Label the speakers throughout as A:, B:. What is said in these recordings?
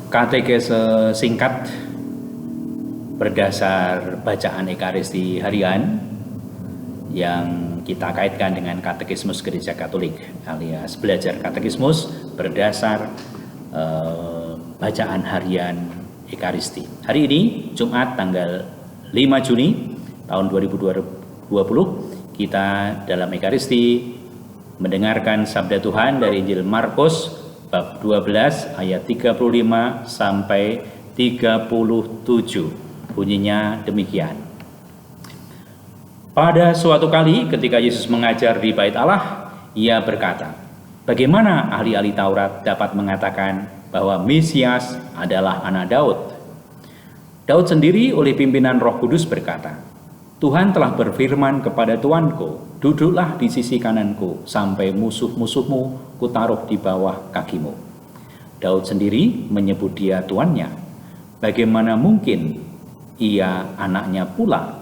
A: Katekese singkat berdasar bacaan Ekaristi harian yang kita kaitkan dengan Katekismus Gereja Katolik, alias belajar katekismus berdasar bacaan harian Ekaristi. Hari ini Jumat tanggal 5 Juni tahun 2020, kita dalam Ekaristi mendengarkan sabda Tuhan dari Injil Markus bab 12 ayat 35 sampai 37. Bunyinya demikian. Pada suatu kali ketika Yesus mengajar di Bait Allah, ia berkata, "Bagaimana ahli-ahli Taurat dapat mengatakan bahwa Mesias adalah anak Daud? Daud sendiri oleh pimpinan Roh Kudus berkata, Tuhan telah berfirman kepada Tuanku, duduklah di sisi kananku sampai musuh-musuhmu kutaruh di bawah kakimu." Daud sendiri menyebut dia tuannya. Bagaimana mungkin ia anaknya pula?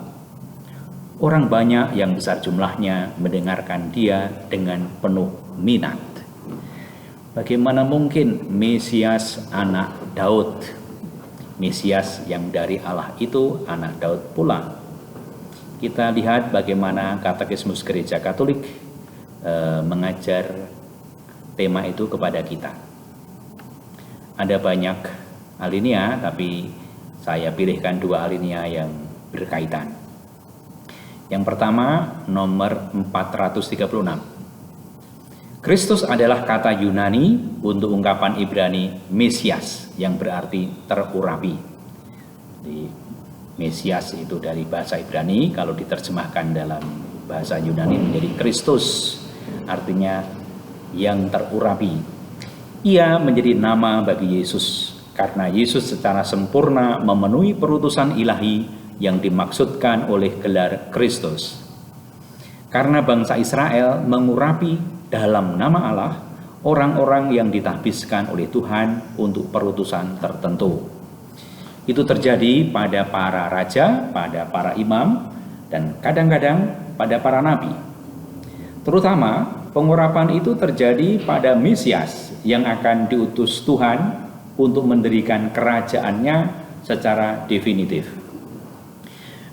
A: Orang banyak yang besar jumlahnya mendengarkan dia dengan penuh minat. Bagaimana mungkin Mesias anak Daud? Mesias yang dari Allah itu anak Daud pula. Kita lihat bagaimana Katekismus Gereja Katolik mengajar tema itu kepada kita. Ada banyak alinea, tapi saya pilihkan dua alinea yang berkaitan. Yang pertama, nomor 436. Kristus adalah kata Yunani untuk ungkapan Ibrani Mesias yang berarti terurapi. Mesias itu dari bahasa Ibrani, kalau diterjemahkan dalam bahasa Yunani menjadi Kristus, artinya yang terurapi. Ia menjadi nama bagi Yesus karena Yesus secara sempurna memenuhi perutusan ilahi yang dimaksudkan oleh gelar Kristus. Karena bangsa Israel mengurapi dalam nama Allah orang-orang yang ditahbiskan oleh Tuhan untuk perutusan tertentu. Itu terjadi pada para raja, pada para imam, dan kadang-kadang pada para nabi. Terutama pengurapan itu terjadi pada Mesias yang akan diutus Tuhan untuk mendirikan kerajaannya secara definitif.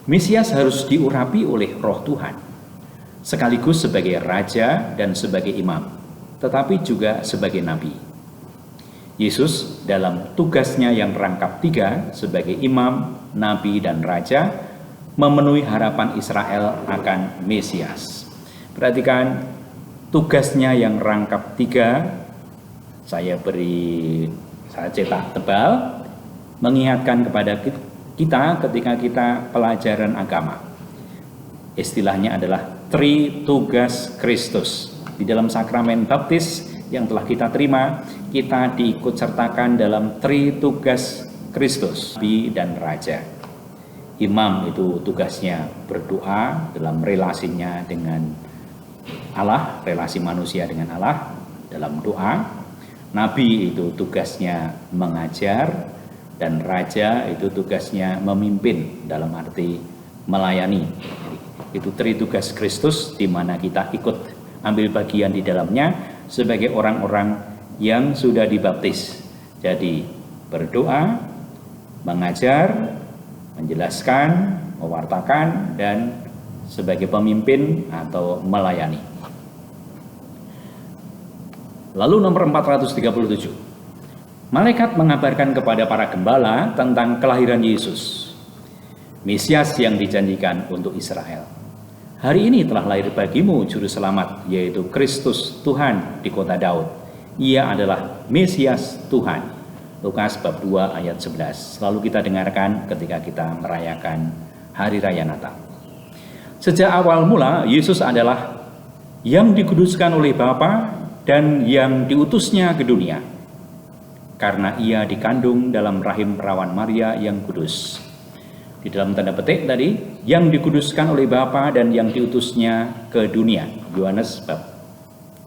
A: Mesias harus diurapi oleh Roh Tuhan, sekaligus sebagai raja dan sebagai imam, tetapi juga sebagai nabi. Yesus dalam tugasnya yang rangkap tiga sebagai imam, nabi, dan raja memenuhi harapan Israel akan Mesias. Perhatikan tugasnya yang rangkap tiga, saya cetak tebal, mengingatkan kepada kita ketika kita pelajaran agama. Istilahnya adalah Tritugas Kristus. Di dalam sakramen baptis yang telah kita terima, kita diikut sertakan dalam Tritugas Kristus, nabi dan raja. Imam itu tugasnya berdoa dalam relasinya dengan Allah, relasi manusia dengan Allah dalam doa. Nabi itu tugasnya mengajar, dan raja itu tugasnya memimpin dalam arti melayani. Itu Tritugas Kristus di mana kita ikut ambil bagian di dalamnya sebagai orang-orang yang sudah dibaptis. Jadi berdoa, mengajar, menjelaskan, mewartakan, dan sebagai pemimpin atau melayani. Lalu nomor 437. Malaikat mengabarkan kepada para gembala tentang kelahiran Yesus, Mesias yang dijanjikan untuk Israel. Hari ini telah lahir bagimu juru selamat, yaitu Kristus Tuhan di kota Daud. Ia adalah Mesias Tuhan. Lukas bab 2 ayat 11. Lalu kita dengarkan ketika kita merayakan Hari Raya Natal. Sejak awal mula, Yesus adalah yang dikuduskan oleh Bapa dan yang diutusnya ke dunia. Karena ia dikandung dalam rahim perawan Maria yang kudus. Di dalam tanda petik tadi, yang dikuduskan oleh Bapa dan yang diutusnya ke dunia. Yohanes bab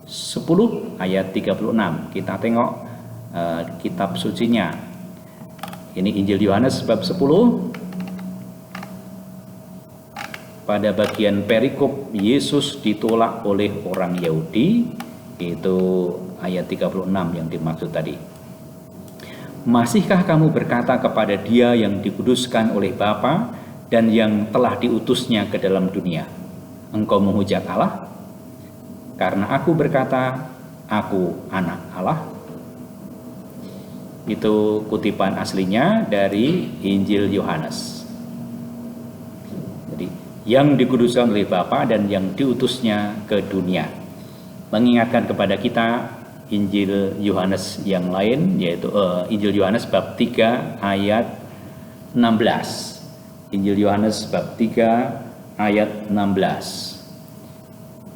A: 10 ayat 36. Kita tengok kitab sucinya. Ini Injil Yohanes bab 10. Pada bagian perikop Yesus ditolak oleh orang Yahudi, itu ayat 36 yang dimaksud tadi. masihkah kamu berkata kepada Dia yang dikuduskan oleh Bapa dan yang telah diutusnya ke dalam dunia, engkau menghujat Allah? Karena aku berkata, aku anak Allah. Itu kutipan aslinya dari Injil Yohanes. Jadi, yang dikuduskan oleh Bapa dan yang diutusnya ke dunia. Mengingatkan kepada kita Injil Yohanes yang lain, yaitu Injil Yohanes bab 3 ayat 16. Injil Yohanes bab 3 ayat 16.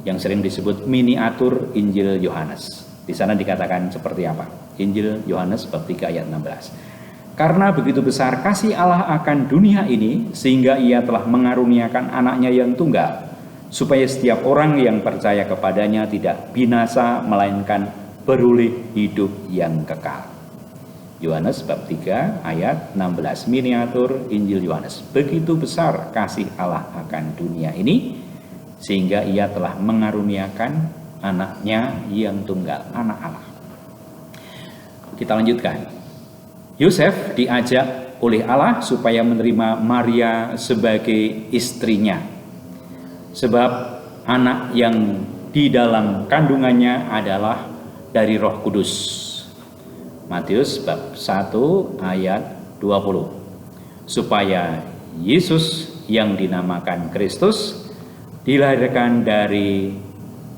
A: Yang sering disebut miniatur Injil Yohanes. Di sana dikatakan seperti apa? Injil Yohanes bab 3 ayat 16. Karena begitu besar kasih Allah akan dunia ini, sehingga Ia telah mengaruniakan anaknya yang tunggal, supaya setiap orang yang percaya kepadanya tidak binasa, melainkan beroleh hidup yang kekal. Yohanes bab 3 ayat 16, miniatur Injil Yohanes. Begitu besar kasih Allah akan dunia ini, sehingga Ia telah mengaruniakan anaknya yang tunggal, anak Allah. Kita lanjutkan. Yosef diajak oleh Allah supaya menerima Maria sebagai istrinya, sebab anak yang di dalam kandungannya adalah dari Roh Kudus. Matius bab 1 ayat 20. Supaya Yesus yang dinamakan Kristus dilahirkan dari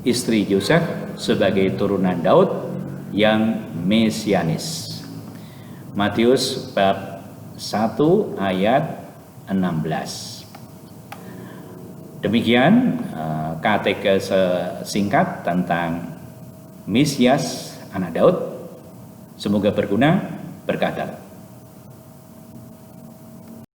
A: istri Yosef sebagai turunan Daud yang mesianis. Matius bab 1 ayat 16. Demikian katekese singkat tentang Mesias anak Daud. Semoga berguna, berkah dalam.